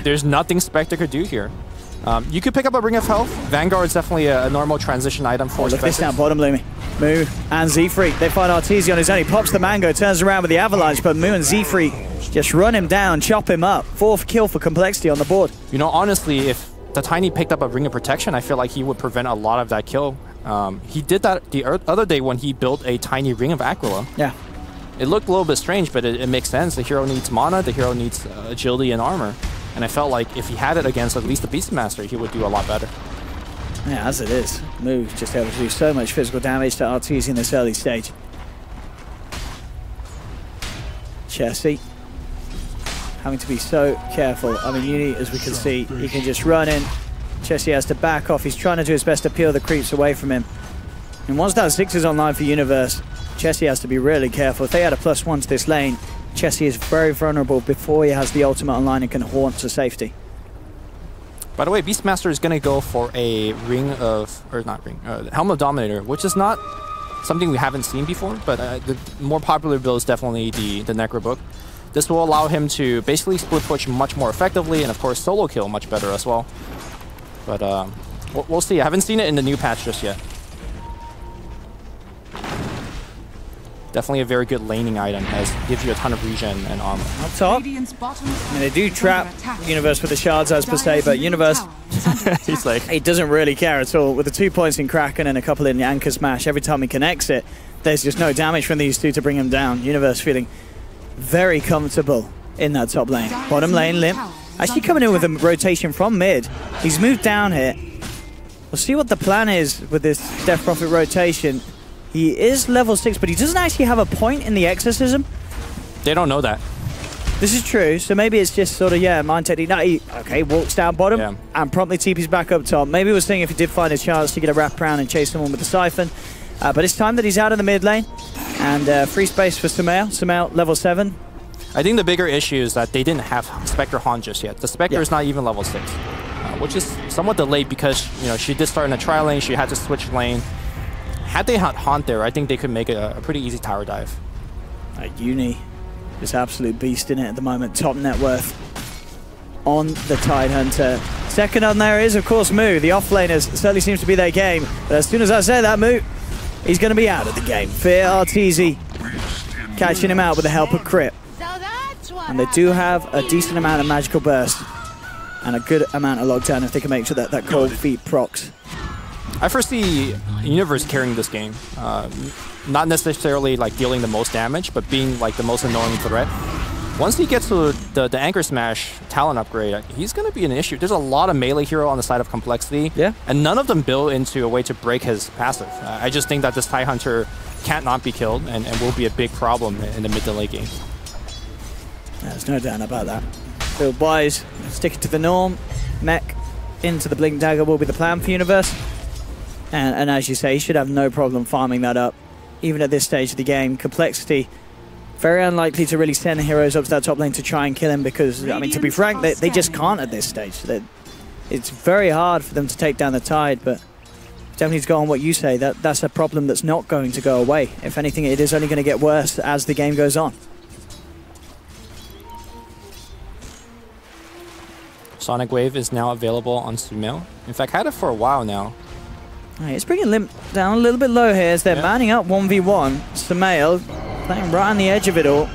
there's nothing Spectre could do here. You could pick up a Ring of Health. Vanguard's definitely a normal transition item for Look Spectre. this down bottom, Lumi. Moo and Z-Freak, they find Arteezy on his own. He pops the Mango, turns around with the Avalanche, but Moo and Z-Freak just run him down, chop him up. 4th kill for compLexity on the board. You know, honestly, if the Tiny picked up a Ring of Protection, I feel like he would prevent a lot of that kill. He did that the other day when he built a Tiny Ring of Aquila. Yeah. It looked a little bit strange, but it makes sense. The hero needs mana, the hero needs agility and armor. And I felt like if he had it against at least the Beastmaster, he would do a lot better. Yeah, as it is. Moo just able to do so much physical damage to Arteezy in this early stage. Chessie having to be so careful. I mean, Uni, as we can see, he can just run in. Chessie has to back off. He's trying to do his best to peel the creeps away from him. And once that 6 is online for Universe, Chessie has to be really careful. If they had a +1 to this lane, Chessie is very vulnerable before he has the ultimate online and can haunt to safety. By the way, Beastmaster is going to go for a Ring of, or not Ring, Helm of Dominator, which is not something we haven't seen before, but the more popular build is definitely the Necro Book. This will allow him to basically split push much more effectively, and of course solo kill much better as well. But we'll see. I haven't seen it in the new patch just yet. Definitely a very good laning item, as it gives you a ton of regen and armor. Up top, I mean, they do trap Universe with the shards as per se, but Universe, he's like, he doesn't really care at all. With the 2 points in Kraken and a couple in the Anchor Smash, every time he connects it, there's just no damage from these two to bring him down. Universe feeling very comfortable in that top lane. Bottom lane, Limp, actually coming in with a rotation from mid. He's moved down here. We'll see what the plan is with this Death Prophet rotation. He is level 6, but he doesn't actually have a point in the Exorcism. They don't know that. This is true, so maybe it's just sort of, yeah, mind technique. No, okay, walks down bottom and promptly TP's back up top. Maybe we're seeing if he did find a chance to get a wrap around and chase someone with the Siphon. But it's time that he's out of the mid lane. And free space for Sumail. Sumail, level 7. I think the bigger issue is that they didn't have Spectre Haunt just yet. The Spectre is not even level 6, which is somewhat delayed because, you know, she did start in a tri lane, she had to switch lane. Had they had Haunt there, I think they could make a pretty easy tower dive. Uni is absolute beast in it at the moment. Top net worth on the Tidehunter. Second on there is, of course, Moo. The offlaners certainly seems to be their game. But as soon as I say that, Moo, he's going to be out of the game. Fear Arteezy catching him out with the help of Crypt. And they do have a decent amount of magical burst and a good amount of lockdown if they can make sure that cold feet procs. I foresee Universe carrying this game. Not necessarily like dealing the most damage, but being like the most annoying threat. Once he gets to the Anchor Smash talent upgrade, he's going to be an issue. There's a lot of melee hero on the side of compLexity, and none of them build into a way to break his passive. I just think that this Tidehunter can't not be killed and will be a big problem in the mid to late game. There's no doubt about that. Build wise, sticking to the norm. Mech into the Blink Dagger will be the plan for Universe. And as you say, he should have no problem farming that up. Even at this stage of the game, compLexity, very unlikely to really send heroes up to that top lane to try and kill him because, I mean, to be frank, they just can't at this stage. It's very hard for them to take down the Tide, but definitely to go on what you say, that's a problem that's not going to go away. If anything, it is only going to get worse as the game goes on. Sonic Wave is now available on Sumail. In fact, had it for a while now. Right, it's bringing Limp down a little bit low here as they're manning up 1v1. Sumail playing right on the edge of it all.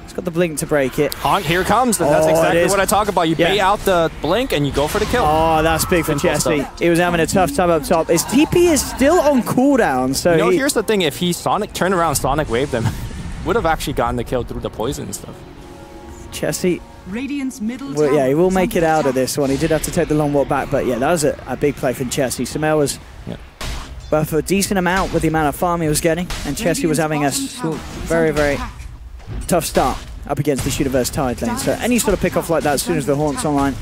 He's got the blink to break it. Haunt, here comes. And that's exactly what I talk about. You bait out the blink and you go for the kill. Oh, that's big for Chessie. He was having a tough time up top. His TP is still on cooldown. So you know, here's the thing. If he turned around Sonic Wave them, would have actually gotten the kill through the poison and stuff. Chessie, well, yeah, he will make it out of this one. He did have to take the long walk back, but yeah, that was a big play from Chessie. Sumail was worth a decent amount with the amount of farm he was getting, and Chessie was having a very, very tough start up against this Universe Tide lane. So any sort of pick-off like that, as soon as the Haunt's online,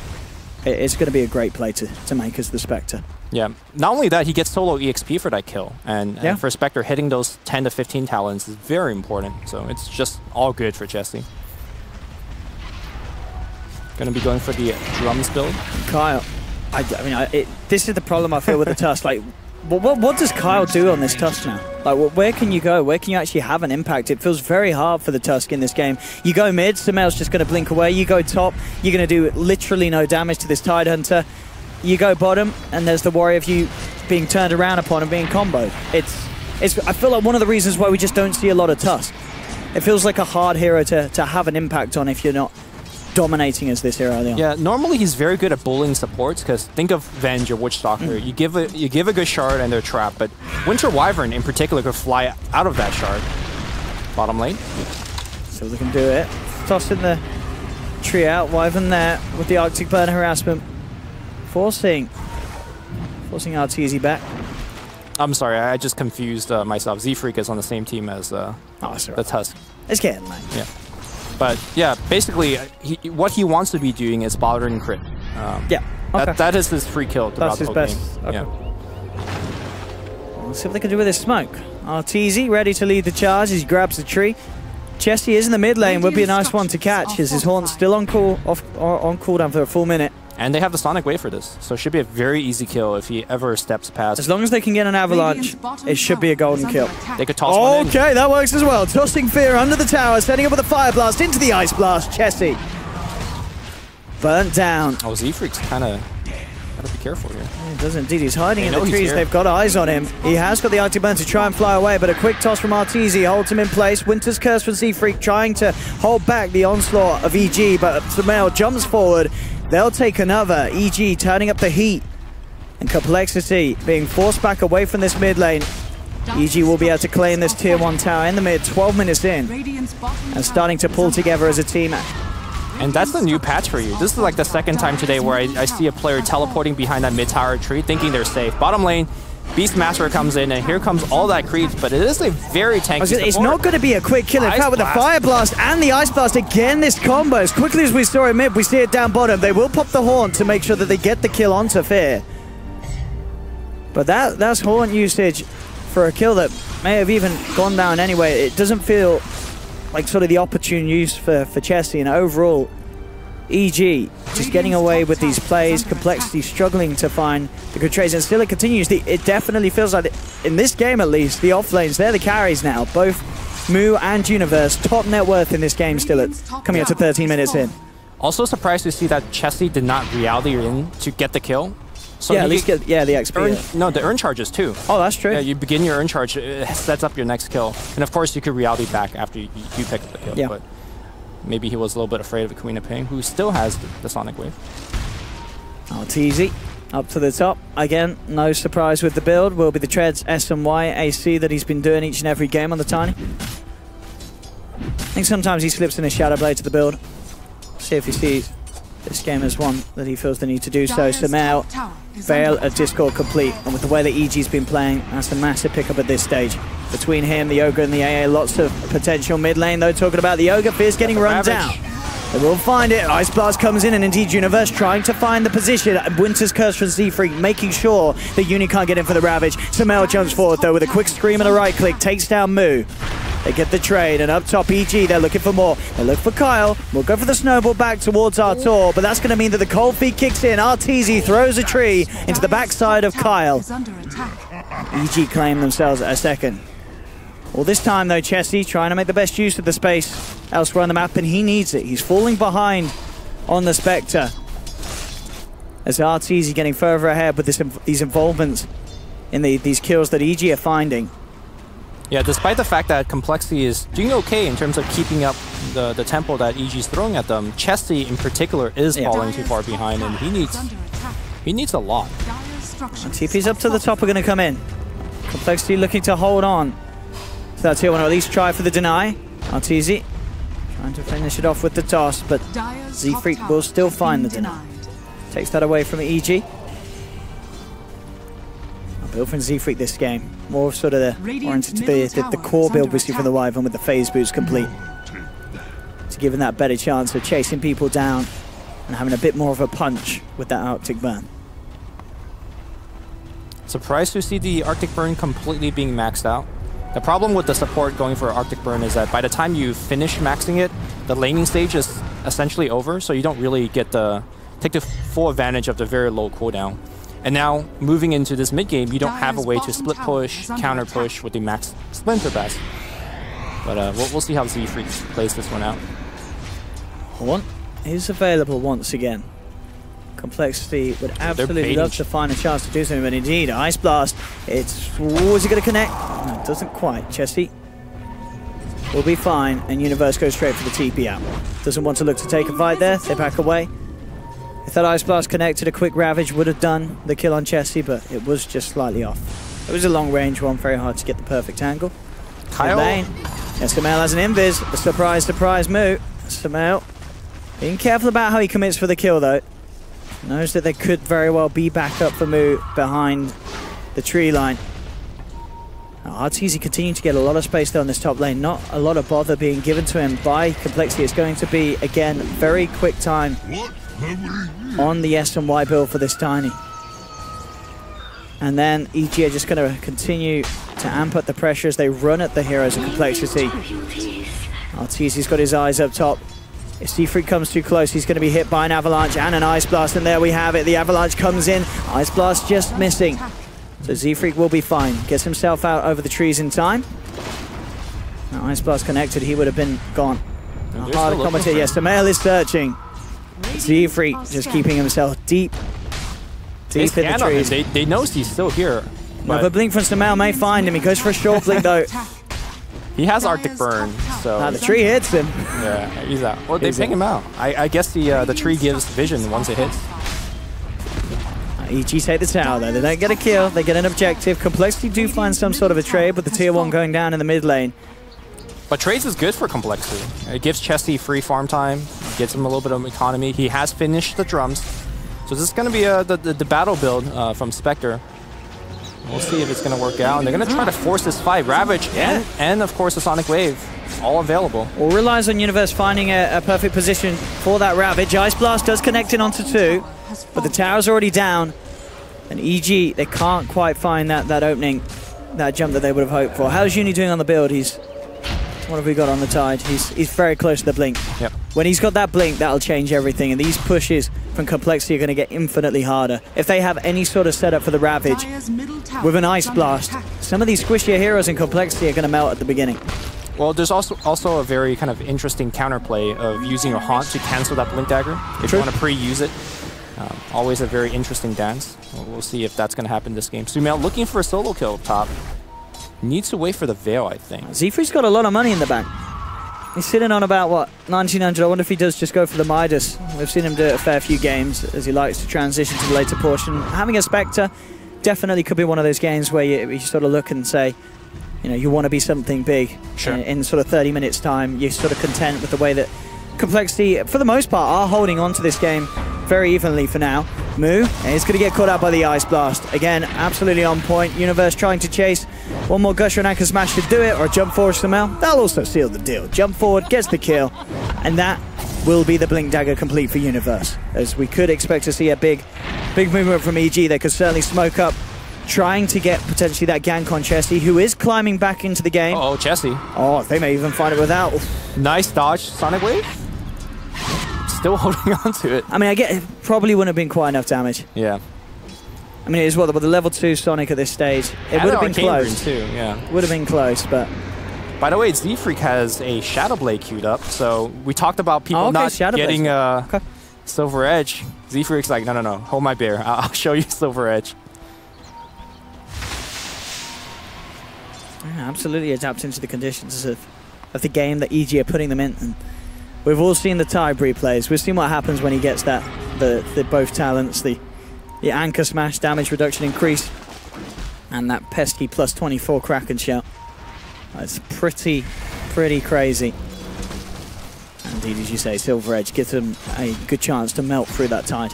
it's going to be a great play to make as the Spectre. Yeah, not only that, he gets solo EXP for that kill, and for Spectre, hitting those 10 to 15 talents is very important, so it's just all good for Chessie. Gonna be going for the drums build. Kyle, I mean, this is the problem I feel with the Tusk. Like, What does coL do on this Tusk now? Like, where can you go? Where can you actually have an impact? It feels very hard for the Tusk in this game. You go mid, Sumail's just going to blink away. You go top, you're going to do literally no damage to this Tidehunter. You go bottom, and there's the worry of you being turned around upon and being comboed. I feel like one of the reasons why we just don't see a lot of Tusk. It feels like a hard hero to have an impact on if you're not dominating as this hero early on. Yeah, normally he's very good at bullying supports, because think of Venge or Witchstalker. You give a good shard and they're trapped, but Winter Wyvern in particular could fly out of that shard. Bottom lane. So they can do it. Tossing the tree out, Wyvern there with the Arctic Burn harassment. Forcing Arteezy back. I'm sorry, I just confused myself. Z-Freak is on the same team as the Tusk. It's getting late. Yeah. But yeah, basically, what he wants to be doing is bothering crit. Yeah, okay. That is his free kill throughout the whole game. Okay. Yeah. Let's see what they can do with this smoke. Arteezy ready to lead the charge as he grabs the tree. Chesty is in the mid lane, would be a nice one to catch as his Haunt's still on cooldown for a full minute. And they have the Sonic Wave for this, so it should be a very easy kill if he ever steps past. As long as they can get an avalanche, it should be a golden kill. They could toss one in. Okay, that works as well. Tossing Fear under the tower, setting up with a Fire Blast into the Ice Blast. Chesty burnt down. Oh, Z-Freak's kind of gotta be careful here. He does indeed. He's hiding in the trees. They've got eyes on him. He has got the Arctic Burn to try and fly away, but a quick toss from Arteezy holds him in place. Winter's Curse from Z-Freak trying to hold back the onslaught of EG, but Sumail jumps forward. They'll take another. EG turning up the heat. And compLexity being forced back away from this mid lane. EG will be able to claim this tier 1 tower in the mid, 12 minutes in. And starting to pull together as a team. And that's the new patch for you. This is like the second time today where I see a player teleporting behind that mid tower tree thinking they're safe. Bottom lane, Beastmaster comes in, and here comes all that creeps, but it is a very tanky support. It's not going to be a quick kill. In fact, with the Fire Blast and the Ice Blast, again, this combo, as quickly as we saw it mid, we see it down bottom. They will pop the Haunt to make sure that they get the kill onto Fear. But that's Haunt usage for a kill that may have even gone down anyway. It doesn't feel like sort of the opportune use for Chesty, and overall, EG just getting away with these plays. compLexity struggling to find the good trades, and still it continues. It definitely feels like, in this game at least, the off lanes, they're the carries now. Both Moo and Universe, top net worth in this game still at coming up to 13 minutes in. Also surprised to see that Chesty did not reality in to get the kill. So yeah, at least get the XP. No, the earn charges too. Oh, that's true. Yeah, you begin your earn charge, it sets up your next kill. And of course you could reality back after you pick up the kill. Yeah. But maybe he was a little bit afraid of the Queen of Pain, who still has the Sonic Wave. Arteezy up to the top. Again, no surprise with the build. Will be the Treads S and Y AC that he's been doing each and every game on the Tiny. I think sometimes he slips in a Shadow Blade to the build. See if he sees this game as one that he feels the need to do so. Sumail, Veil of Discord complete. And with the way that EG's been playing, that's a massive pickup at this stage. Between him, the Ogre, and the AA, lots of potential mid lane, though. Talking about the Ogre, Fear's getting run down. They will find it. Ice Blast comes in, and indeed Universe trying to find the position. Winter's Curse from Z-Freak, making sure that Uni can't get in for the Ravage. Sumail jumps forward, though, with a quick scream and a right click. Takes down Moo. They get the trade, and up top, EG, they're looking for more. They look for coL. We'll go for the snowball back towards Artur, but that's going to mean that the cold feet kicks in. Arteezy throws a tree into the backside of coL. EG claim themselves at a second. Well, this time, though, Chesty trying to make the best use of the space elsewhere on the map, and he needs it. He's falling behind on the Spectre. As Arteezy getting further ahead with these involvements in these kills that EG are finding. Yeah, despite the fact that compLexity is doing okay in terms of keeping up the tempo that EG's throwing at them, Chesty in particular is falling too far behind, and he needs a lot. And TP's up to the top are going to come in. compLexity looking to hold on. So that's here, want to at least try for the deny. Arteezy trying to finish it off with the toss, but Z-Freak will still find the deny. Takes that away from EG. Build from Z-Freak this game. More sort of oriented to the core build we see from the Wyvern with the phase boost complete. To giving that better chance of chasing people down and having a bit more of a punch with that Arctic Burn. Surprised to see the Arctic Burn completely being maxed out. The problem with the support going for Arctic Burn is that by the time you finish maxing it, the laning stage is essentially over, so you don't really get take the full advantage of the very low cooldown. And now, moving into this mid-game, you don't have a way to split push, counter push with the max Splinter Pass. But we'll see how Z-Freak plays this one out. One is available once again. compLexity would absolutely love to find a chance to do something, but indeed, Ice Blast, is it going to connect? No, it doesn't quite. Chesty will be fine, and Universe goes straight for the TP out. Doesn't want to look to take a fight there, they back away. If that Ice Blast connected, a quick Ravage would have done the kill on Chesty, but it was just slightly off. It was a long range one, very hard to get the perfect angle. Kyle. Samael has an invis, a surprise, surprise move. Samael being careful about how he commits for the kill though. Knows that there could very well be backup for Mu behind the tree line. Arteezy continuing to get a lot of space though on this top lane. Not a lot of bother being given to him by compLexity. It's going to be, again, very quick time on the S and Y build for this Tiny. And then EG are just going to continue to amp up the pressure as they run at the heroes of compLexity. Arteezy's got his eyes up top. If Z-Freak comes too close, he's going to be hit by an Avalanche and an Ice Blast, and there we have it. The Avalanche comes in, Ice Blast just missing. So Z-Freak will be fine. Gets himself out over the trees in time. Now Ice Blast connected, he would have been gone. A hard commentator, yes, Samael is searching. Z-Freak just keeping himself deep in the trees. They know he's still here. Another blink from Samael may find him. He goes for a short blink though. He has Arctic Burn, so... the tree hits him. Yeah, he's out. Well, they ping him out. I guess the tree gives vision once it hits. EG take the tower though. They don't get a kill, they get an objective. compLexity do find some sort of a trade, but the tier 1 going down in the mid lane. But trades is good for compLexity. It gives Chesty free farm time, gets him a little bit of economy. He has finished the drums. So this is going to be the battle build from Spectre. We'll see if it's going to work out. And they're going to try to force this fight. Ravage and of course, the Sonic Wave. All available. All relies on Universe finding a perfect position for that Ravage. Ice Blast does connect in onto 2, but the tower's already down. And EG, they can't quite find that opening, that jump that they would have hoped for. How's Uni doing on the build? What have we got on the Tide? He's very close to the blink. Yep. When he's got that blink, that'll change everything. And these pushes from compLexity are going to get infinitely harder. If they have any sort of setup for the Ravage with an Ice Blast, some of these squishier heroes in compLexity are going to melt at the beginning. Well, there's also a very kind of interesting counterplay of using a Haunt to cancel that Blink Dagger if you want to pre-use it. Always a very interesting dance. We'll see if that's going to happen this game. Sumail looking for a solo kill up top. Needs to wait for the Veil, I think. Z-Freak's got a lot of money in the bank. He's sitting on about, what, 1900. I wonder if he does just go for the Midas. We've seen him do it a fair few games as he likes to transition to the later portion. Having a Spectre definitely could be one of those games where you sort of look and say, you know, you want to be something big. Sure. In sort of 30 minutes time. You're sort of content with the way that compLexity, for the most part, are holding on to this game very evenly for now. Mu is going to get caught out by the Ice Blast. Again, absolutely on point. Universe trying to chase. One more Gusher and Anchor Smash should do it, or a jump forward Samael. That'll also seal the deal. Jump forward, gets the kill, and that will be the Blink Dagger complete for Universe. As we could expect to see a big movement from EG. They could certainly smoke up, trying to get potentially that gank on Chesty, who is climbing back into the game. Oh, Chesty. Oh, they may even find it without. Nice dodge, Sonic Wave. Still holding on to it. I mean, I get it probably wouldn't have been quite enough damage. Yeah. I mean, it is what the level 2 Sonic at this stage. It would have been close. Too, yeah. Would have been close, but. By the way, Z-Freak has a Shadow Blade queued up, so we talked about people not getting Silver Edge. Z-Freak's like, no, hold my beer. I'll show you Silver Edge. Yeah, absolutely adapting to the conditions of the game that EG are putting them in. And we've all seen the Tide replays. We've seen what happens when he gets that, the both talents, the Anchor Smash damage reduction increase, and that pesky plus 24 Kraken shell. It's pretty crazy. Indeed, as you say, Silver Edge gives him a good chance to melt through that Tide.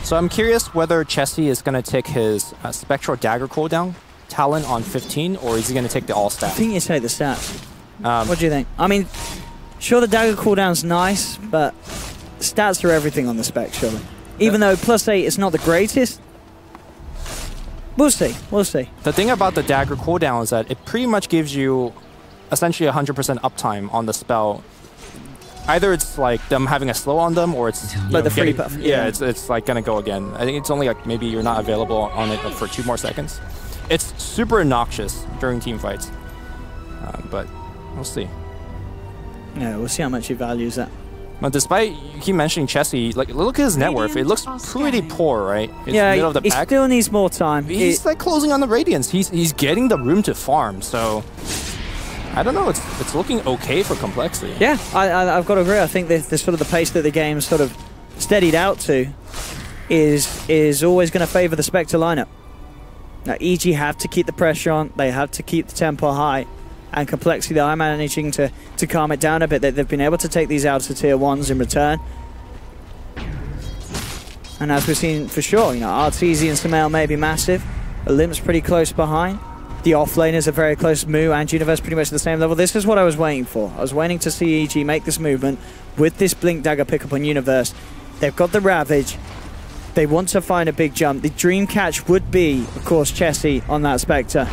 So I'm curious whether Chesty is going to take his Spectral Dagger cooldown talent on 15, or is he going to take the all stat? I think you take the stats. What do you think? I mean, sure, the Dagger cooldown's nice, but stats are everything on the Spec, surely. Even though +8 is not the greatest, we'll see. We'll see. The thing about the Dagger cooldown is that it pretty much gives you essentially 100% uptime on the spell either it's like them having a slow on them, or it's like the free buff. Yeah, it's like gonna go again. I think it's only like maybe you're not available on it for 2 more seconds. It's super obnoxious during team fights, but we'll see. Yeah, we'll see how much he values that. But despite you keep mentioning Chessie, like look at his net worth. It looks pretty poor, right? It's middle of the he pack. still needs more time. He's like closing on the Radiance. He's getting the room to farm. So I don't know. It's looking okay for compLexity. Yeah, I've got to agree. I think the sort of the pace that the game sort of steadied out to is always going to favour the Spectre lineup. Now EG have to keep the pressure on. They have to keep the tempo high. And compLexity, they are managing to calm it down a bit. They've been able to take these out to tier 1s in return. And as we've seen for sure, you know, Arteezy and Sumail may be massive, but Limp's pretty close behind. The offlaners are very close. Moo and Universe pretty much at the same level. This is what I was waiting for. I was waiting to see EG make this movement with this Blink Dagger pickup on Universe. They've got the Ravage. They want to find a big jump. The dream catch would be, of course, Chessie on that Spectre.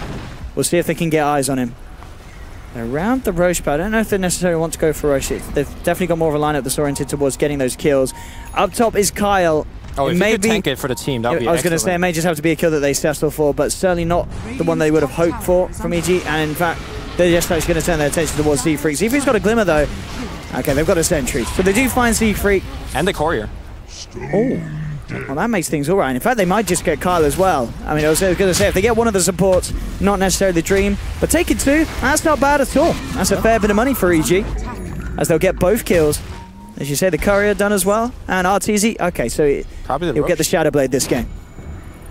We'll see if they can get eyes on him. Around the Roche, but I don't know if they necessarily want to go for Roche. They've definitely got more of a lineup that's oriented towards getting those kills. Up top is coL. Oh, if you could tank it for the team, that would be I was going to say, it may just have to be a kill that they settle for, but certainly not the one they would have hoped for from EG. And in fact, they're just actually going to turn their attention towards Z-Freak. Z-Freak's got a glimmer, though. Okay, they've got a sentry. So they do find Z-Freak. And the courier. Oh. Well, that makes things all right. In fact, they might just get coL as well. I mean, I was going to say, if they get one of the supports, not necessarily the Dream, but taking 2, that's not bad at all. That's a fair bit of money for EG, as they'll get both kills. As you say, the courier done as well, and Arteezy. Okay, so he'll get the Shadow Blade this game.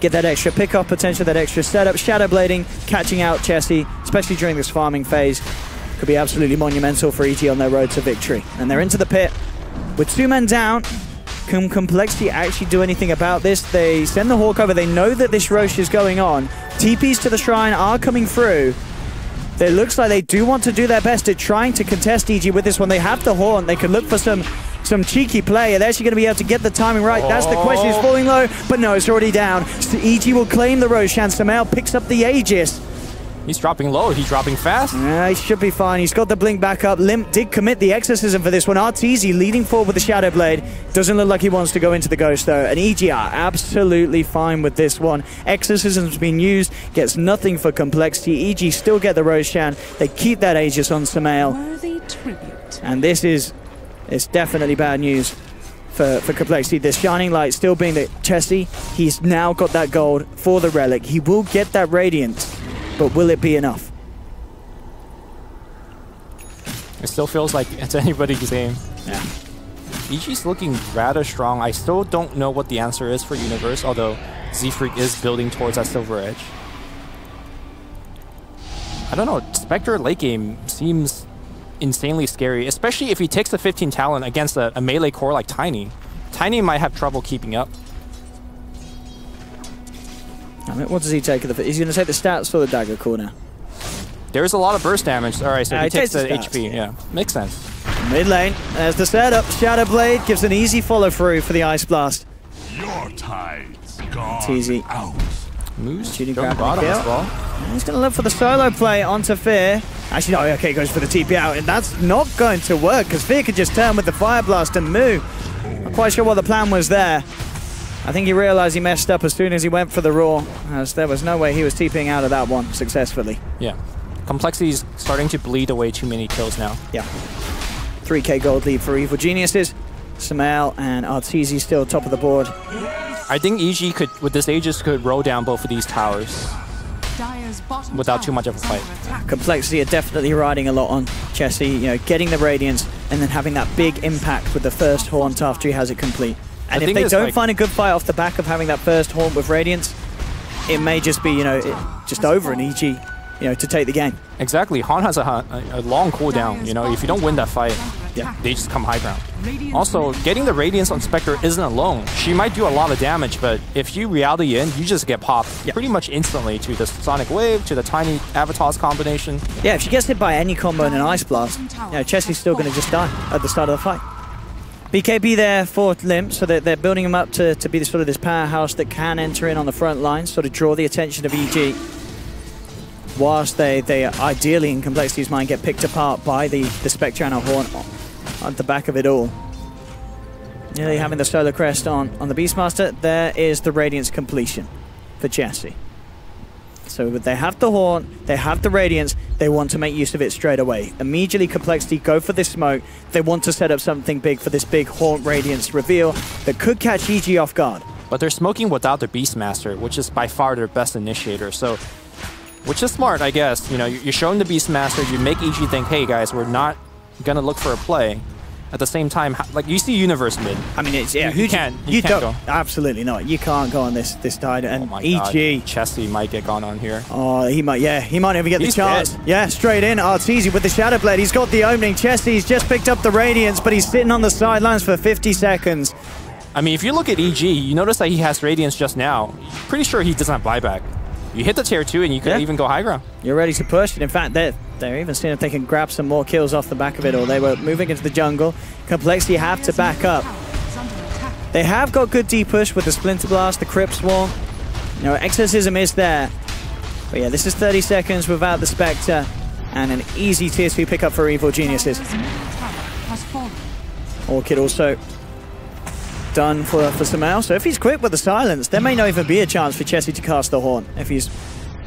Get that extra pick-off potential, that extra setup. Shadow Blading, catching out Chessie, especially during this farming phase, could be absolutely monumental for EG on their road to victory. And they're into the pit with 2 men down. Can compLexity actually do anything about this? They send the Hawk over. They know that this Roche is going on. TPs to the Shrine are coming through. It looks like they do want to do their best at trying to contest EG with this one. They have the Haunt. They could look for some cheeky play. They're actually going to be able to get the timing right. That's the question. It's falling low, but no, it's already down. So EG will claim the Roche, and Sumail picks up the Aegis. He's dropping low. He's dropping fast. He should be fine. He's got the blink back up. Limp did commit the exorcism for this one. Arteezy leading forward with the Shadow Blade. Doesn't look like he wants to go into the Ghost, though. And EG are absolutely fine with this one. Exorcism's been used. Gets nothing for compLexity. EG still get the Roshan. They keep that Aegis on Sumail. And this is definitely bad news for compLexity. The Shining Light still being the Chessie. He's now got that gold for the Relic. He will get that Radiance. But will it be enough? It still feels like it's anybody's game. Yeah. EG's looking rather strong. I still don't know what the answer is for Universe, although Z-Freak is building towards that Silver Edge. I don't know, Spectre late game seems insanely scary, especially if he takes the 15 talent against a melee core like Tiny. Tiny might have trouble keeping up. I mean, what does he take? He's going to take the stats for the dagger core now. There's a lot of burst damage. All right, so he takes the stats, HP. Yeah, makes sense. Mid lane, there's the setup. Shadow Blade gives an easy follow through for the Ice Blast. Your tide's gone. It's easy. Moves shooting grab bottom as well. He's going to look for the solo play onto Fear. Actually, no, okay, goes for the TP out, and that's not going to work because Fear could just turn with the Fire Blast and move. Not quite sure what the plan was there. I think he realized he messed up as soon as he went for the Raw, as there was no way he was TPing out of that one successfully. Yeah. compLexity's starting to bleed away too many kills now. Yeah. 3k gold lead for Evil Geniuses. Sumail and Arteezy still top of the board. I think EG could, with this Aegis, could roll down both of these towers without too much of a fight. compLexity are definitely riding a lot on Chessie, you know, getting the Radiance and then having that big impact with the first Haunt after he has it complete. And if they don't find a good fight off the back of having that first Haunt with Radiance, it may just be, you know, just over an EG, you know, to take the game. Exactly. Haunt has a long cooldown, you know, if you don't win that fight, yeah, they just come high ground. Also, getting the Radiance on Spectre isn't alone. She might do a lot of damage, but if you reality in, you just get popped pretty much instantly to the Sonic Wave, to the Tiny Avatars combination. Yeah, if she gets hit by any combo in an Ice Blast, you know, Chessie's still going to just die at the start of the fight. BKB there for Limp, so they're building him up to be sort of this powerhouse that can enter in on the front line, sort of draw the attention of EG. Whilst they ideally, in compLexity's mind, get picked apart by the Spectre and a Haunt at the back of it all. Nearly having the Solar Crest on the Beastmaster. There is the Radiance completion for Jesse. So they have the Horn, they have the Radiance, they want to make use of it straight away. Immediately compLexity go for this smoke. They want to set up something big for this big Horn Radiance reveal that could catch EG off guard. But they're smoking without their Beastmaster, which is by far their best initiator. So, which is smart, I guess. You know, you're showing the Beastmaster, you make EG think, hey guys, we're not gonna look for a play. At the same time, like you see Universe mid. I mean, it's yeah. You can't go. Absolutely not. You can't go on this tide. And oh my EG, God. Chesty might get gone on here. Oh, he might. Yeah, he might never get the chance. Dead. Yeah, straight in. Arteezy with the Shadow Blade. He's got the opening. Chesty's just picked up the Radiance, but he's sitting on the sidelines for 50 seconds. I mean, if you look at EG, you notice that he has Radiance just now. Pretty sure he doesn't have buyback. You hit the tier 2 and you could even go high ground. You're ready to push it. In fact, they're even seeing if they can grab some more kills off the back of it all. They were moving into the jungle. compLexity have to back up. They have got good deep push with the Splinter Blast, the Crypt Swarm. You know, Exorcism is there. But yeah, this is 30 seconds without the Spectre. And an easy tier 2 pickup for Evil Geniuses. Orchid also done for Sumail. So if he's quick with the silence, there may not even be a chance for Chesty to cast the Horn if he's,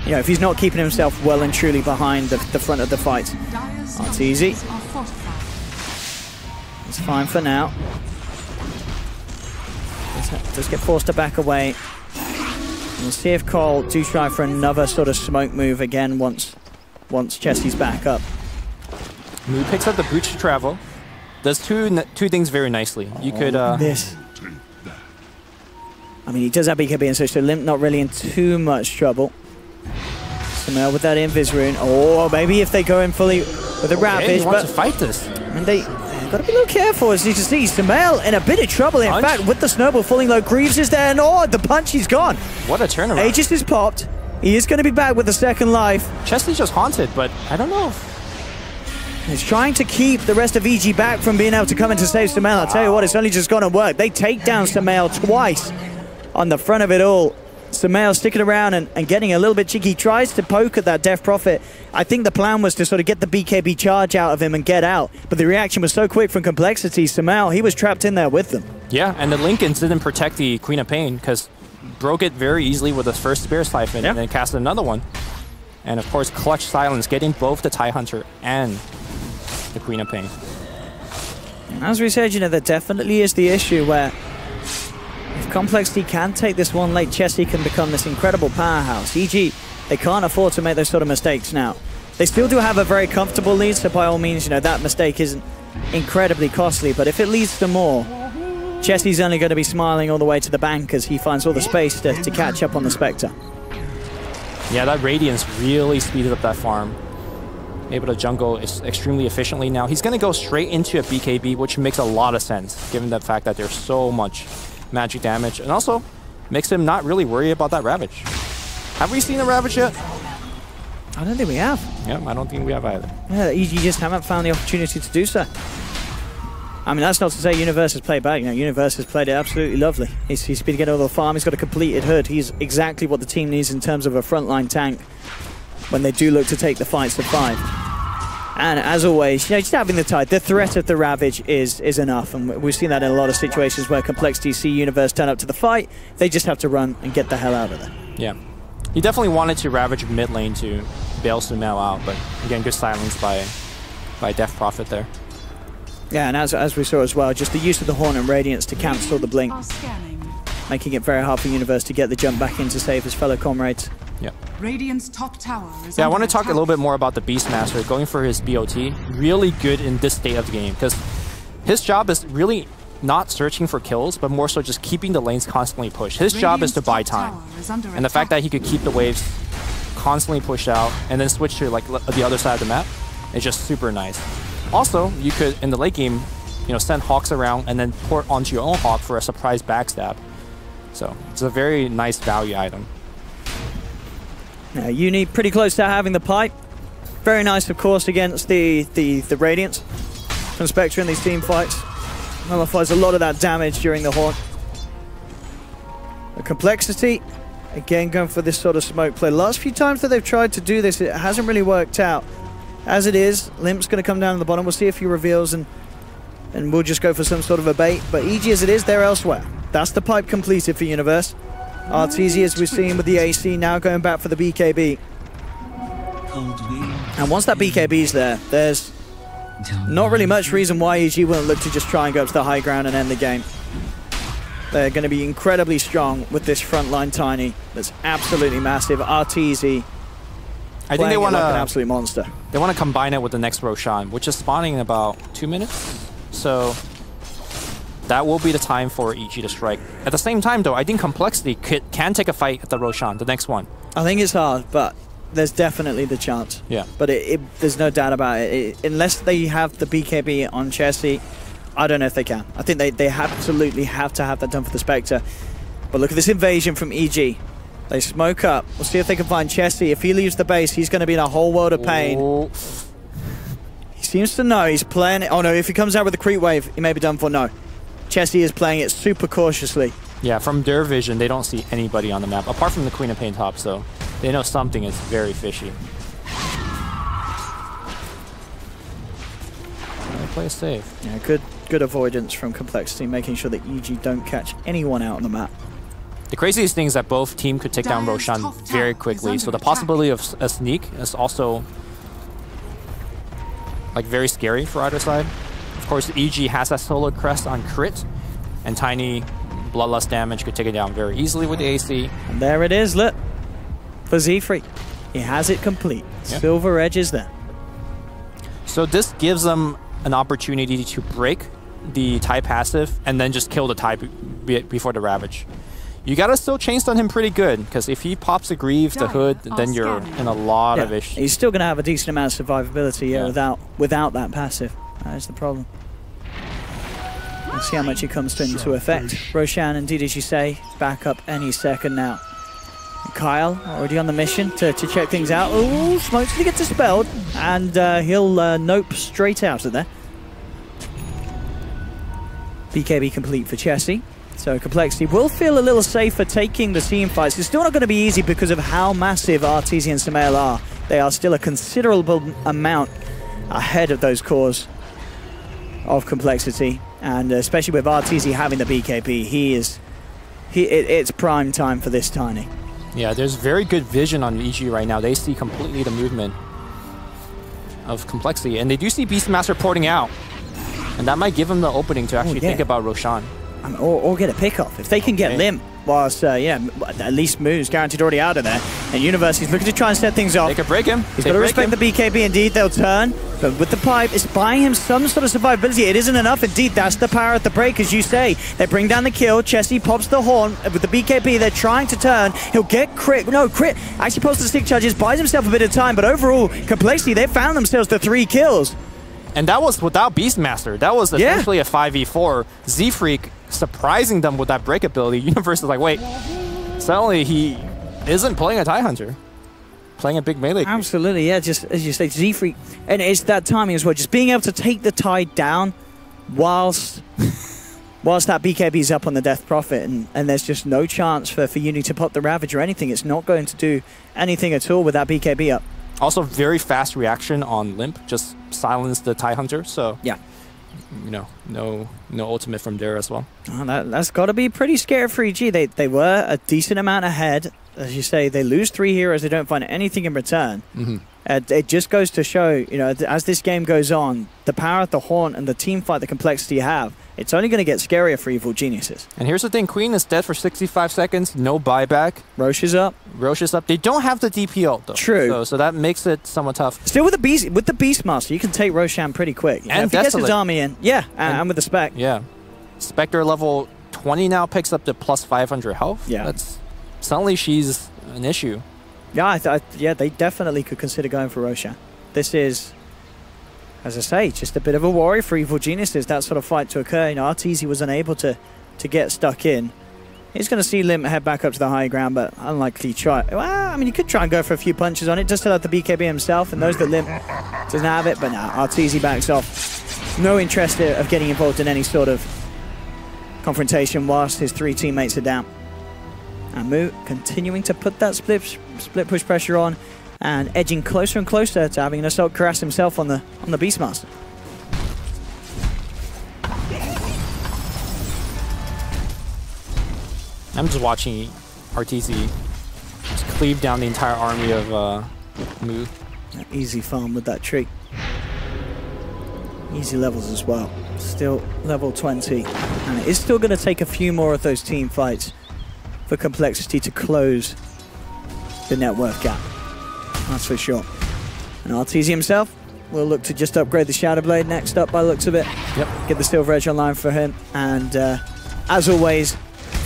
you know, if he's not keeping himself well and truly behind the front of the fight. That's easy. It's fine for now. Just get forced to back away. We'll see if coL do try for another sort of smoke move again once Chesty's back up. He picks up the Boots to travel. Does two things very nicely. You could this. I mean, he does have BKB, and so Limp not really in too much trouble. Sumail with that Invis rune. Oh, maybe if they go in fully with a Ravage. He wants to fight this. I mean, they've got to be a little careful, as you can see. Sumail in a bit of trouble. In fact, with the snowball falling low, Greaves is there, and oh, the punch, he's gone. What a turnaround. Aegis is popped. He is going to be back with a second life. Chesty's just haunted, but I don't know. He's trying to keep the rest of EG back from being able to come in to save Sumail. I'll tell you what, it's only just going to work. They take down Sumail twice on the front of it all. Sumail sticking around and getting a little bit cheeky. He tries to poke at that Death Prophet. I think the plan was to sort of get the BKB charge out of him and get out. But the reaction was so quick from compLexity. Sumail, he was trapped in there with them. Yeah, and the Lincolns didn't protect the Queen of Pain because broke it very easily with the first Spear Siphon and then casted another one. And of course, clutch silence, getting both the TIE Hunter and the Queen of Pain. As we said, you know, there definitely is the issue where if compLexity can take this one late, Chesty can become this incredible powerhouse. EG, they can't afford to make those sort of mistakes now. They still do have a very comfortable lead, so by all means, you know, that mistake isn't incredibly costly, but if it leads to more, Chesty's only going to be smiling all the way to the bank as he finds all the space to catch up on the Spectre. Yeah, that Radiance really speeded up that farm. Able to jungle extremely efficiently now. He's going to go straight into a BKB, which makes a lot of sense, given the fact that there's so much magic damage. And also, makes him not really worry about that Ravage. Have we seen a Ravage yet? I don't think we have. Yeah, I don't think we have either. Yeah, EG just haven't found the opportunity to do so. I mean, that's not to say Universe has played bad. You know, Universe has played it absolutely lovely. He's been getting all the farm. He's got a completed hood. He's exactly what the team needs in terms of a frontline tank when they do look to take the fights to 5. And as always, you know, just having the tide, the threat of the Ravage is enough. And we've seen that in a lot of situations where compLexity see Universe turn up to the fight. They just have to run and get the hell out of there. Yeah. He definitely wanted to Ravage mid lane to bail Sumail out, but again, good silence by Death Prophet there. Yeah, and as we saw as well, just the use of the Horn and Radiance to cancel the blink, making it very hard for Universe to get the jump back in to save his fellow comrades. Yeah. Radiant's top tower is I want to talk a little bit more about the Beastmaster going for his BOT. Really good in this state of the game because his job is really not searching for kills, but more so just keeping the lanes constantly pushed. His job is to buy time. And the fact that he could keep the waves constantly pushed out and then switch to like the other side of the map is just super nice. Also, you could, in the late game, you know, send Hawks around and then port onto your own Hawk for a surprise backstab. So it's a very nice value item. Now, Uni pretty close to having the pipe. Very nice, of course, against the Radiance from Spectre in these team fights. Nullifies a lot of that damage during the Horn. The compLexity, again, going for this sort of smoke play. Last few times that they've tried to do this, it hasn't really worked out. As it is, Limp's going to come down to the bottom. We'll see if he reveals and and we'll just go for some sort of a bait. But EG as it is, they're elsewhere. That's the pipe completed for Universe. Arteezy, as we've seen with the AC, now going back for the BKB. And once that BKB's there, there's not really much reason why EG wouldn't look to just try and go up to the high ground and end the game. They're going to be incredibly strong with this frontline Tiny. That's absolutely massive. Arteezy, I think they want like an absolute monster. They want to combine it with the next Roshan, which is spawning in about 2 minutes. So that will be the time for EG to strike. At the same time, though, I think compLexity can take a fight at the Roshan, the next one. I think it's hard, but there's definitely the chance. Yeah. But there's no doubt about it. Unless they have the BKB on Chessie, I don't know if they can. I think they absolutely have to have that done for the Spectre. But look at this invasion from EG. They smoke up. We'll see if they can find Chessie. If he leaves the base, he's going to be in a whole world of pain. Oh. He seems to know he's playing it. Oh no, if he comes out with a creep wave, he may be done for. No. Chessie is playing it super cautiously. Yeah, from their vision, they don't see anybody on the map, apart from the Queen of Pain top, so they know something is very fishy. They play it safe. Yeah, good avoidance from compLexity, making sure that EG don't catch anyone out on the map. The craziest thing is that both teams could take down Roshan very quickly, so the possibility of a sneak is also like very scary for either side. Of course, EG has that solar crest on crit, and Tiny bloodlust damage could take it down very easily with the AC. And there it is, look, for Z-Freak. He has it complete. Yep. Silver Edge is there. So this gives them an opportunity to break the TIE passive and then just kill the TIE before the Ravage. You gotta still chainstun him pretty good, because if he pops a Greaves, the Hood, then you're in a lot of issues. He's still gonna have a decent amount of survivability without that passive. That is the problem. Let's see how much it comes into effect. Roshan, indeed, as you say, back up any second now. coL already on the mission to check things out. Oh, Smoke's gonna get dispelled, and he'll nope straight out of there. BKB complete for Chessie. So compLexity will feel a little safer taking the team fights. It's still not going to be easy because of how massive Arteezy and Sumail are. They are still a considerable amount ahead of those cores of compLexity, and especially with Arteezy having the BKB, it's prime time for this Tiny. Yeah, there's very good vision on EG right now. They see completely the movement of compLexity, and they do see Beastmaster porting out, and that might give them the opening to actually think about Roshan. Or get a pick-off. If they can get Limp, whilst, at least Moo's guaranteed already out of there. And Universe, he's looking to try and set things off. They could break him. He's got to respect the BKB, indeed. They'll turn. But with the pipe, it's buying him some sort of survivability. It isn't enough. Indeed, that's the power at the break, as you say. They bring down the kill. Chessie pops the horn. With the BKB, they're trying to turn. He'll get crit. No, crit. Actually pops the stick charges, buys himself a bit of time. But overall, compLexity, they found themselves the 3 kills. And that was without Beastmaster. That was essentially a 5v4. Z-Freak surprising them with that break ability. Universe is like, wait, suddenly he isn't playing a TIE Hunter. Playing a big melee. Absolutely, yeah, just as you say, Z-Freak. And it's that timing as well, just being able to take the TIE down whilst that BKB's up on the Death Prophet, and there's just no chance for Uni to pop the Ravage or anything. It's not going to do anything at all with that BKB up. Also, very fast reaction on Limp, just silence the TIE Hunter, so yeah, you know, no ultimate from there as well. Oh, that's got to be pretty scary for EG. They were a decent amount ahead. As you say, they lose 3 heroes, they don't find anything in return. It just goes to show, you know, as this game goes on, the power of the Haunt and the team fight, the compLexity have, it's only going to get scarier for Evil Geniuses. And here's the thing, Queen is dead for 65 seconds, no buyback. Roche is up. Roche is up. They don't have the DPO, though. True. So that makes it somewhat tough. Still with the Beastmaster, you can take Roshan pretty quick. And if he gets his army in. Yeah, and with the Spec. Yeah. Spectre level 20 now picks up to plus 500 health. Yeah. Suddenly she's an issue. Yeah, yeah, they definitely could consider going for Roshan. This is, as I say, just a bit of a worry for Evil Geniuses, that sort of fight to occur. You know, Arteezy was unable to get stuck in. He's going to see Limp head back up to the high ground, but unlikely to try. Well, I mean, you could try and go for a few punches on it, just to let the BKB himself, and knows that Limp doesn't have it, but now Arteezy backs off. No interest of getting involved in any sort of confrontation whilst his 3 teammates are down. And Moo continuing to put that split push pressure on and edging closer and closer to having an assault caress himself on the Beastmaster. I'm just watching RTZ just cleave down the entire army of Mu. Easy farm with that tree. Easy levels as well. Still level 20. And it is still going to take a few more of those team fights for compLexity to close the net worth gap. That's for sure. And RTZ himself will look to just upgrade the Shadow Blade next up by the looks of it. Yep. Get the Silver Edge online for him. And as always,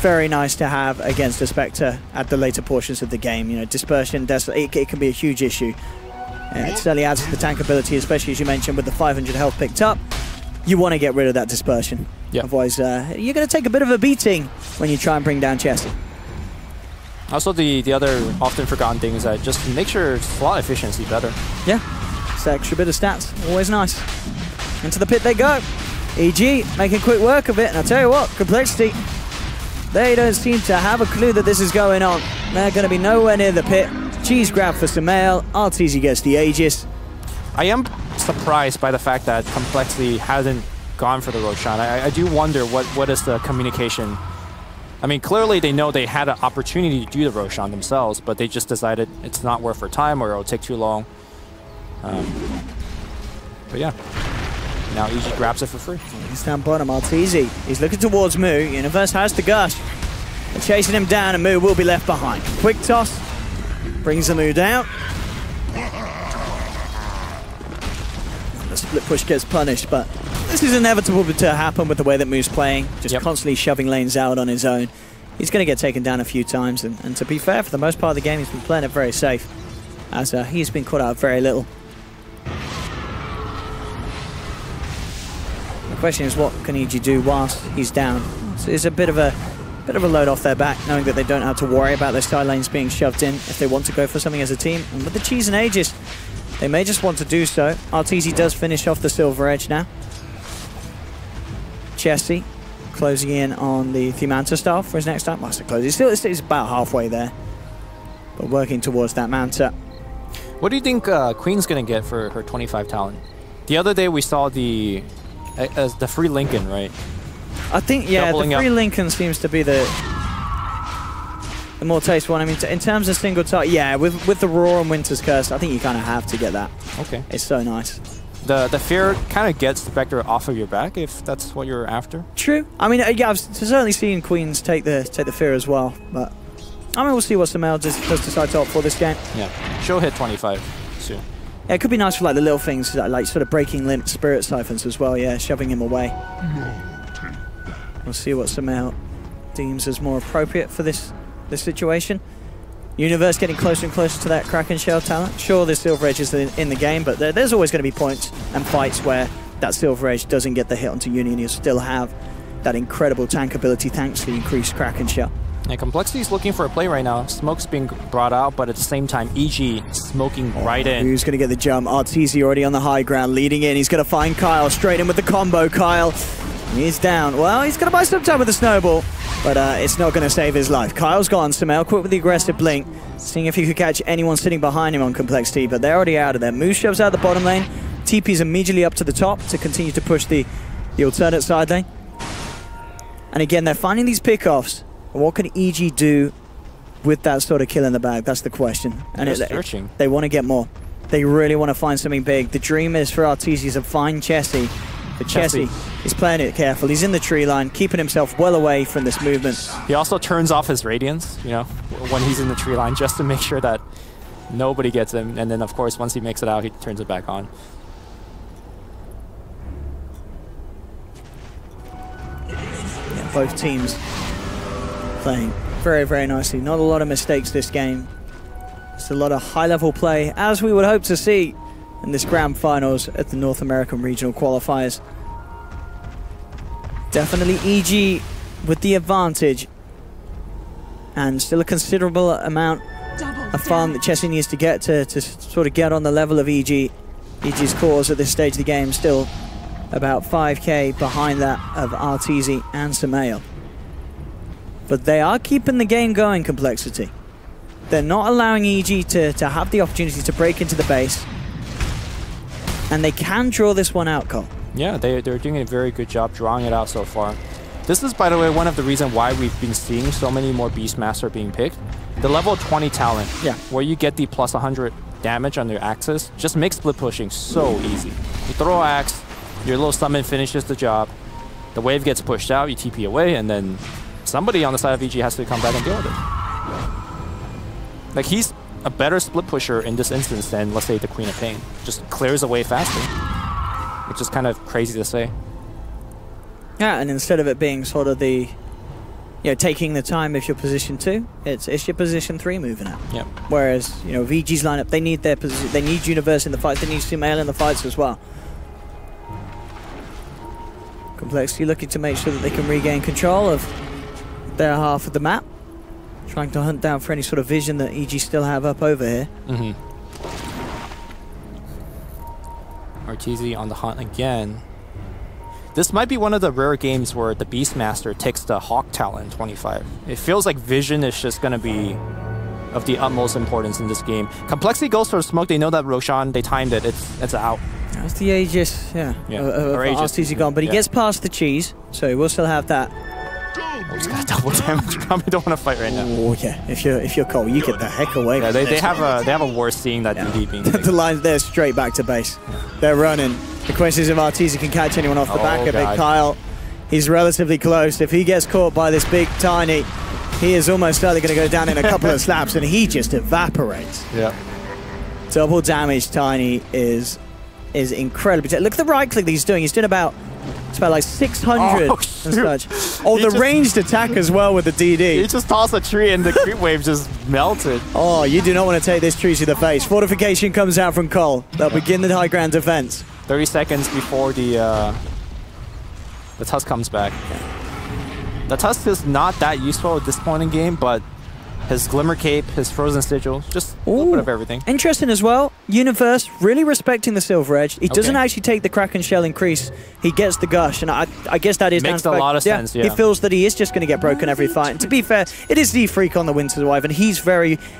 very nice to have against a Spectre at the later portions of the game. You know, dispersion, it can be a huge issue. It certainly adds to the tank ability, especially as you mentioned with the 500 health picked up. You want to get rid of that dispersion. Yep. Otherwise, you're going to take a bit of a beating when you try and bring down Chessie. Also, the other often forgotten thing is that just make sure slot efficiency better. Yeah, it's an extra bit of stats. Always nice. Into the pit they go. EG making quick work of it. And I'll tell you what, compLexity, they don't seem to have a clue that this is going on. They're going to be nowhere near the pit. Cheese grab for Sumail. RTZ gets the Aegis. I am surprised by the fact that compLexity hasn't gone for the Roshan. I do wonder what is the communication. I mean, clearly they know they had an opportunity to do the Roshan themselves, but they just decided it's not worth their time or it'll take too long. But yeah, now EG grabs it for free. He's down bottom, RTZ. He's looking towards Mu. Universe has the Gush. They're chasing him down and Mu will be left behind. Quick toss. Brings the Mu down. And the split push gets punished, but this is inevitable to happen with the way that Mu's playing. Just constantly shoving lanes out on his own. He's going to get taken down a few times, and to be fair, for the most part of the game, he's been playing it very safe, as he's been caught out very little. The question is, what can EG do whilst he's down? So it's a bit of a load off their back, knowing that they don't have to worry about their sky lanes being shoved in if they want to go for something as a team. And with the cheese and Aegis, they may just want to do so. RTZ does finish off the Silver Edge now. Chessie closing in on the Themanta staff for his next time. Must have closed. He's about halfway there, but working towards that Manta. What do you think Queen's going to get for her 25 talent? The other day we saw the free Lincoln, right? I think, yeah, Doubling the free up. Lincoln seems to be the more tasteful one. I mean, in terms of single target, yeah, with the Roar and Winter's Curse, I think you kind of have to get that. Okay. It's so nice. The fear kind of gets Spectre off of your back if that's what you're after. True. I mean, yeah, I've certainly seen Queens take the fear as well, but I mean, we'll see what Sumail does decide to opt for this game. Yeah, she'll hit 25 soon. Yeah, it could be nice for like the little things, like sort of breaking limp spirit siphons as well. Yeah, shoving him away. We'll see what Sumail deems as more appropriate for this situation. Universe getting closer and closer to that Kraken Shell talent. Sure, there's Silver Edge is in the game, but there's always going to be points and fights where that Silver Edge doesn't get the hit onto Uni, and you'll still have that incredible tank ability thanks to the increased Kraken Shell. And compLexity is looking for a play right now. Smoke's being brought out, but at the same time, EG smoking right in. Who's going to get the jump? RTZ already on the high ground, leading in. He's going to find Kyle, straight in with the combo. Kyle, he's down. Well, he's going to buy some time with the snowball, but it's not going to save his life. Kyle's gone. Sumail quick with the aggressive blink, seeing if he could catch anyone sitting behind him on compLexity, but they're already out of there. Moose shoves out the bottom lane. TP's immediately up to the top to continue to push the alternate side lane. And again, they're finding these pickoffs. What can EG do with that sort of kill in the bag? That's the question. And searching. They want to get more. They really want to find something big. The dream is for RTZ to find Chessie. But Chessie is playing it careful. He's in the tree line, keeping himself well away from this movement. He also turns off his radiance, you know, when he's in the tree line, just to make sure that nobody gets him. And then, of course, once he makes it out, he turns it back on. Yeah, both teams playing very, very nicely. Not a lot of mistakes this game. It's a lot of high-level play, as we would hope to see in this grand finals at the North American Regional Qualifiers. Definitely EG with the advantage, and still a considerable amount of farm that Chessie needs to get to sort of get on the level of EG. EG's cores at this stage of the game still about 5k behind that of RTZ and Sumail. But they are keeping the game going, compLexity. They're not allowing EG to have the opportunity to break into the base. And they can draw this one out, coL. Yeah, they're doing a very good job drawing it out so far. This is, by the way, one of the reasons why we've been seeing so many more Beastmaster being picked. The level 20 talent, where you get the plus 100 damage on your axes, just makes split pushing so easy. You throw an axe, your little summon finishes the job, the wave gets pushed out, you TP away, and then somebody on the side of VG has to come back and deal with it. Like, he's a better split pusher in this instance than, let's say, the Queen of Pain. Just clears away faster, which is kind of crazy to say. Yeah, and instead of it being sort of the, taking the time if you're position 2, it's your position 3 moving out. Yep. Whereas, VG's lineup, they need their position, they need Universe in the fight, they need coL in the fights as well. compLexity looking to make sure that they can regain control of their half of the map. Trying to hunt down for any sort of vision that EG still have up over here. RTZ on the hunt again. This might be one of the rare games where the Beastmaster takes the Hawk talent in 25. It feels like vision is just going to be of the utmost importance in this game. compLexity goes for a smoke. They know that Roshan, they timed it. It's out. That's the Aegis, of RTZ gone. But he gets past the cheese, so we'll still have that. Oh, he's got a double damage. Probably don't want to fight right now. Oh yeah, if you're coL, you get the heck away. Yeah, they have a worse seeing that DD being the line there straight back to base. They're running. The question is if RTZ can catch anyone off the back of it. coL, he's relatively close. If he gets caught by this big Tiny, he is almost certainly going to go down in a couple of slaps, and he just evaporates. Yeah. Double damage Tiny is incredibly. Look at the right click that he's doing. He's doing about. It's about like 600 and such. Oh, the ranged attack as well with the DD. He just tossed a tree and the creep wave just melted. Oh, you do not want to take this tree to the face. Fortification comes out from coL. They'll begin the high ground defense. 30 seconds before the Tusk comes back. The Tusk is not that useful at this point in game, but his Glimmer Cape, his Frozen Sigil, just a little bit of everything. Interesting as well. Universe really respecting the Silver Edge. He doesn't actually take the Kraken Shell increase. He gets the Gush, and I guess that is makes a lot of sense. Yeah, he feels that he is just going to get broken every fight. And to be fair, it is Z-Freak on the Winter's Wife, and he's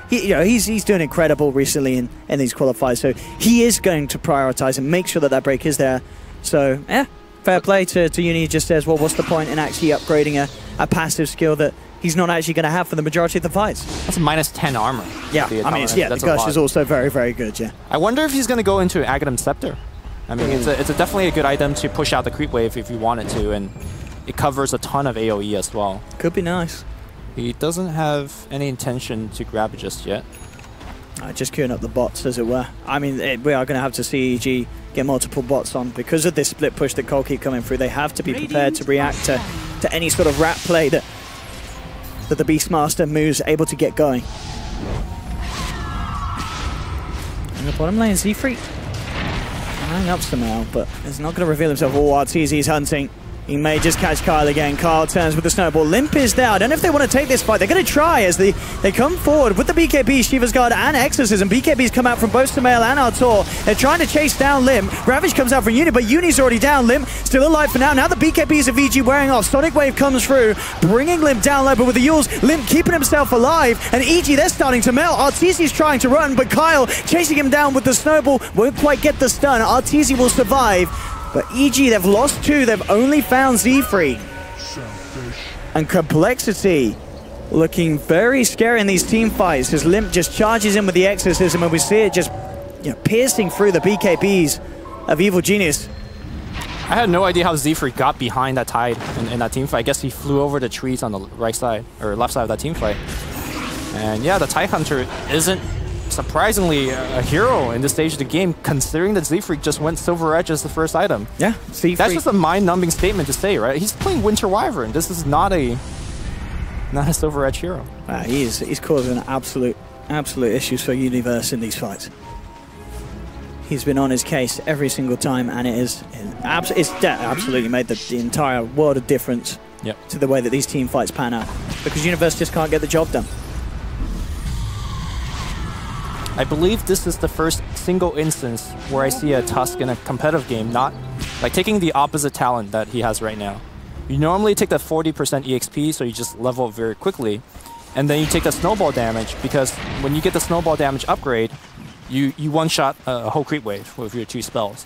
he's doing incredible recently in these qualifiers. So he is going to prioritize and make sure that break is there. So yeah, fair play to Uni. He just says, well, what's the point in actually upgrading a passive skill that he's not actually going to have for the majority of the fights? That's minus 10 armor. Yeah, I mean, the Gush is also very, very good, yeah. I wonder if he's going to go into Aghanim Scepter. I mean, it's definitely a good item to push out the creep wave if you wanted to, and it covers a ton of AoE as well. Could be nice. He doesn't have any intention to grab it just yet. Just queuing up the bots, as it were. I mean, we are going to have to see EG get multiple bots on. Because of this split push that coL keep coming through, they have to be prepared to react to any sort of rat play that the Beastmaster moves able to get going. In the bottom lane, Z-Freak tying up somehow, but it's not going to reveal himself. Oh, RTZ's hunting. He may just catch coL again. coL turns with the snowball. Limp is there. I don't know if they want to take this fight. They're going to try as they come forward with the BKB, Shiva's Guard, and Exorcism. BKBs come out from both coL and Artur. They're trying to chase down Limp. Ravage comes out from Uni, but Uni's already down. Limp still alive for now. Now the BKBs of VG wearing off. Sonic Wave comes through, bringing Limp down low, but with the Yules, Limp keeping himself alive. And EG, they're starting to melt. RTZ's trying to run, but coL chasing him down with the snowball. Won't quite get the stun. RTZ will survive. But EG, they've lost 2. They've only found Z-Freak. And compLexity looking very scary in these team fights as Limp just charges in with the Exorcism, and we see it just piercing through the BKBs of Evil Genius. I had no idea how Z-Freak got behind that Tide in that team fight. I guess he flew over the trees on the right side, or left side of that team fight. And yeah, the Tide Hunter isn't surprisingly a hero in this stage of the game, considering that Z-Freak just went Silver Edge as the first item. Yeah, that's just a mind-numbing statement to say, right? He's playing Winter Wyvern. This is not a Silver Edge hero. He's causing absolute issues for Universe in these fights. He's been on his case every single time, and it's absolutely made the entire world of difference to the way that these team fights pan out, because Universe just can't get the job done. I believe this is the first single instance where I see a Tusk in a competitive game not like taking the opposite talent that he has right now. You normally take the 40% EXP, so you just level up very quickly, and then you take the snowball damage, because when you get the snowball damage upgrade, you one-shot a whole creep wave with your 2 spells.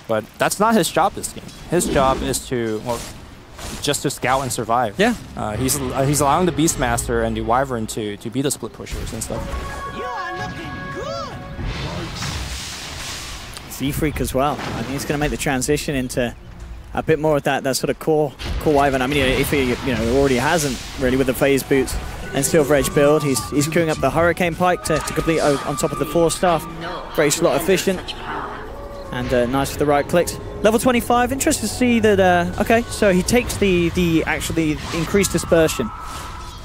But that's not his job this game. His job is to, well, just to scout and survive. Yeah. He's allowing the Beastmaster and the Wyvern to be the split pushers and stuff. You are looking good. Z-Freak as well. I think he's going to make the transition into a bit more of that sort of core Wyvern. I mean, if he already hasn't really with the phase boots and Silver Edge build, he's queuing up the Hurricane Pike to complete on top of the 4-staff. Very slot efficient and nice for the right clicks. Level 25. Interested to see that. Okay, so he takes the actually increased dispersion,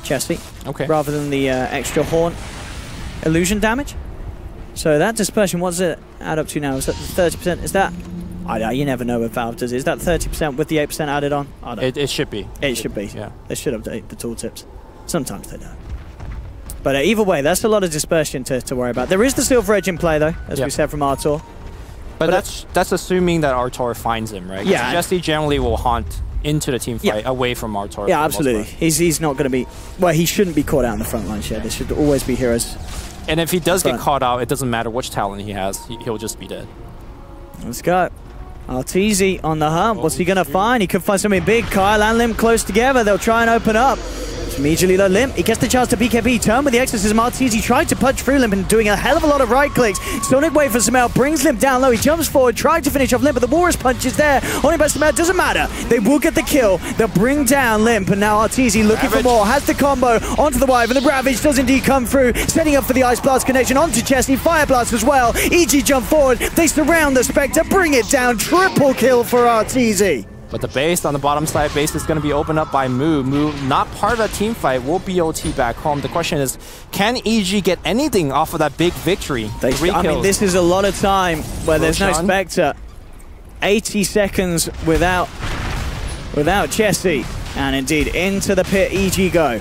Chesty, rather than the extra Haunt illusion damage. So that dispersion, what's it add up to now? Is that 30%? Is that? You never know with Valve does it. Is that 30% with the 8% added on? It should be. It should be. Yeah. They should update the tooltips. Sometimes they don't. But either way, that's a lot of dispersion to worry about. There is the Silver Edge in play, though, as we said from Artor. But that's assuming that Artor finds him, right? Yeah. Jesse generally will haunt into the team fight away from Artor. Yeah, absolutely. He's not going to be... Well, he shouldn't be caught out in the front line, There should always be heroes. And if he does get caught out, it doesn't matter which talent he has. He'll just be dead. Let's go. Arteezy on the hump. What's he going to find? He could find something big. Kyle and Limp close together. They'll try and open up. Immediately the Limp, he gets the chance to BKB, turn with the Exorcism. Arteezy tried to punch through Limp and doing a hell of a lot of right clicks. Sonic Wave for Samel brings Limp down low, he jumps forward, tried to finish off Limp, but the Walrus punch is there. Only by Samel, doesn't matter. They will get the kill, they'll bring down Limp, and now Arteezy looking for more, has the combo onto the Wyvern, and the Ravage does indeed come through, setting up for the Ice Blast connection onto Chesney, Fire Blast as well. EG jump forward, they surround the Spectre, bring it down, triple kill for Arteezy. But the base on the bottom side base is going to be opened up by Moo. Moo, not part of that team fight, will BOT back home. The question is, can EG get anything off of that big victory? I mean, this is a lot of time where there's no Spectre. 80 seconds without Chessie. And indeed, into the pit, EG go.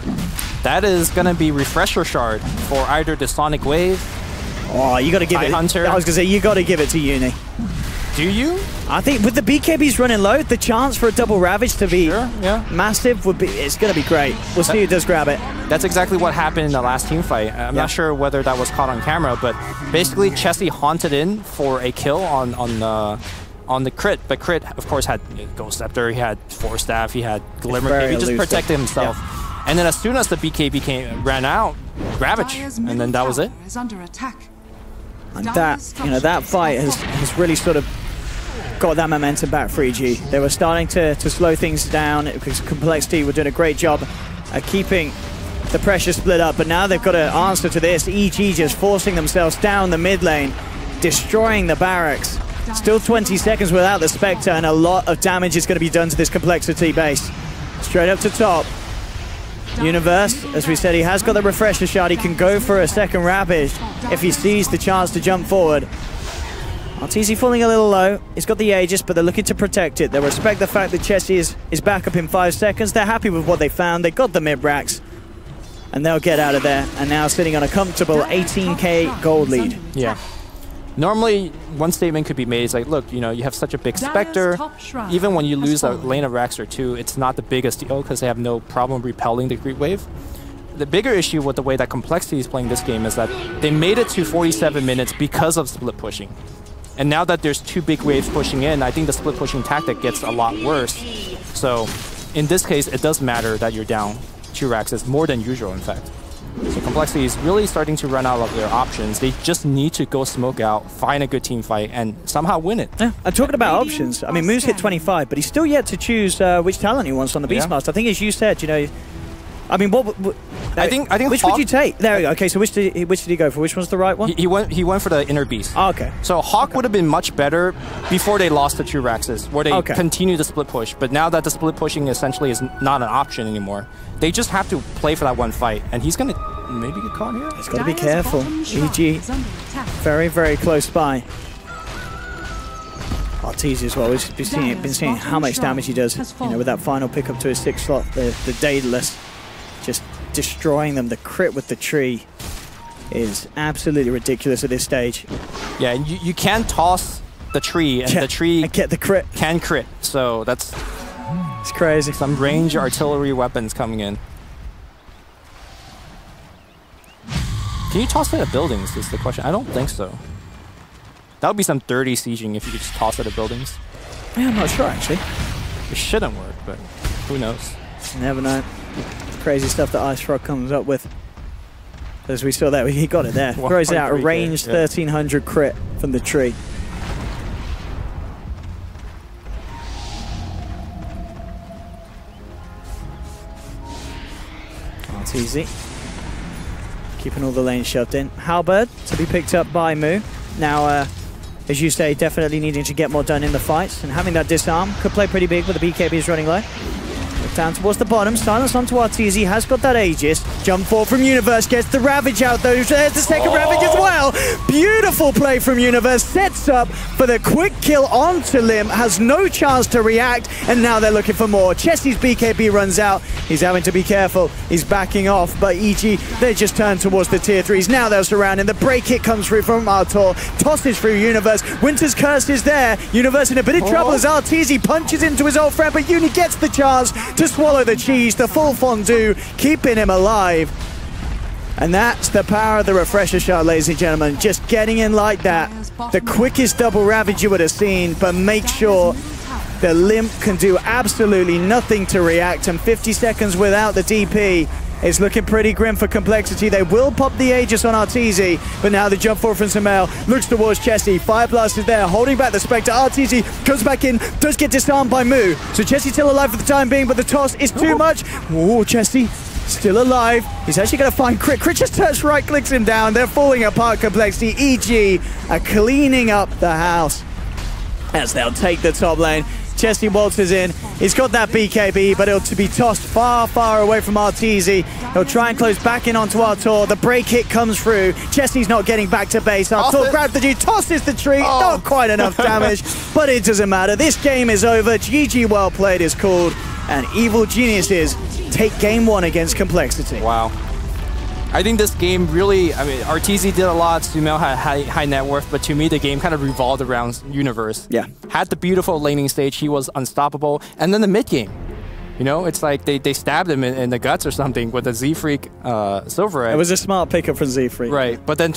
That is going to be Refresher Shard for either the Sonic Wave. Oh, you got to give it. Hunter. I was going to say, you got to give it to Uni. Do you? I think with the BKBs running low, the chance for a double Ravage to be massive would be, it's going to be great. We'll see who does grab it. That's exactly what happened in the last team fight. I'm not sure whether that was caught on camera, but basically Chessie haunted in for a kill on the crit. But crit, of course, had Ghost Scepter, he had Force Staff, he had Glimmer. He just protected himself. Yeah. And then as soon as the BKB ran out, Ravage, and then that was it. Is under attack. And that, that fight has really sort of got that momentum back for EG. They were starting to slow things down because compLexity were doing a great job at keeping the pressure split up, but now they've got to answer to this. EG just forcing themselves down the mid lane, destroying the barracks. Still 20 seconds without the Spectre, and a lot of damage is going to be done to this compLexity base. Straight up to top. Universe, as we said, he has got the Refresher Shard. He can go for a second Ravage if he sees the chance to jump forward. Arteezy falling a little low. He's got the Aegis, but they're looking to protect it. They respect the fact that Chessie is back up in 5 seconds. They're happy with what they found. They got the mid-racks, and they'll get out of there. And now sitting on a comfortable 18k gold lead. Yeah. Normally, one statement could be made is like, look, you have such a big Spectre. Even when you lose a lane of racks or two, it's not the biggest deal because they have no problem repelling the Great Wave. The bigger issue with the way that compLexity is playing this game is that they made it to 47 minutes because of split pushing. And now that there's 2 big waves pushing in, I think the split pushing tactic gets a lot worse. So in this case, it does matter that you're down 2 racks. It's more than usual, in fact. So compLexity is really starting to run out of their options. They just need to go smoke out, find a good team fight, and somehow win it. Yeah, and talking about options, I mean, Moo's hit 25, but he's still yet to choose which talent he wants on the Beastmaster. I think, as you said, I mean, I think which Hawk, would you take? There we go. Okay, so which did he go for? Which one's the right one? He went for the Inner Beast. Oh, okay. So Hawk would have been much better before they lost the 2 Raxes, where they continue the split push. But now that the split pushing essentially is not an option anymore, they just have to play for that one fight, and he's gonna maybe get caught here. He's got to be careful. EG, very, very close by. Arteezy as well. We've been seeing how much damage he does. With that final pickup to his 6th slot, the Daedalus. Just destroying them. The crit with the tree is absolutely ridiculous at this stage. Yeah, and you can toss the tree, and the tree and get the crit. Can crit. So it's crazy. Some range artillery weapons coming in. Can you toss it at buildings is the question. I don't think so. That would be some dirty sieging if you could just toss it at buildings. Yeah, I'm not sure actually. It shouldn't work, but... Who knows? You never know. Crazy stuff that Ice Frog comes up with. As we saw there, he got it there. Throws it out a ranged 1300 crit from the tree. That's easy. Keeping all the lanes shoved in. Halberd to be picked up by Moo. Now, as you say, definitely needing to get more done in the fights, and having that disarm could play pretty big with the BKBs running low. Down towards the bottom, silence onto Arteezy, has got that Aegis. Jump forward from Universe, gets the Ravage out though, there's the second Ravage as well. Beautiful play from Universe, sets up for the quick kill onto Lim, has no chance to react, and now they're looking for more. Chessie's BKB runs out, he's having to be careful, he's backing off, but EG, they just turn towards the tier 3s. Now they're surrounding, the break hit comes through from Artor, tosses through Universe, Winter's Curse is there, Universe in a bit of trouble as Arteezy punches into his old friend, but Uni gets the chance to swallow the cheese, the full fondue, keeping him alive. And that's the power of the refresher shot, ladies and gentlemen. Just getting in like that. The quickest double ravage you would have seen, but make sure the Limp can do absolutely nothing to react, and 50 seconds without the DP is looking pretty grim for compLexity. They will pop the Aegis on Arteezy, but now the jump forward from Samel looks towards Chessie. Fire Blast is there, holding back the Spectre. Arteezy comes back in, does get disarmed by Moo. So Chessie's still alive for the time being, but the toss is too much. Oh, Chessie still alive. He's actually going to find Crit. Crit just touch right clicks him down. They're falling apart, compLexity. EG are cleaning up the house as they'll take the top lane. Chessie waltzes in, he's got that BKB, but it'll to be tossed far, far away from Arteezy. He'll try and close back in onto Artor, the break hit comes through, Chessie's not getting back to base, Artor grabs the G, tosses the tree, not quite enough damage, but it doesn't matter, this game is over, GG well played is called, and Evil Geniuses take game 1 against compLexity. Wow. I think this game really, I mean, Arteezy did a lot, Sumail had high net worth, but to me the game kind of revolved around Universe. Yeah. Had the beautiful laning stage, he was unstoppable, and then the mid game. You know, it's like they stabbed him in the guts or something with a Z-Freak Silver Egg. It was a smart pickup from Z-Freak. Right, but then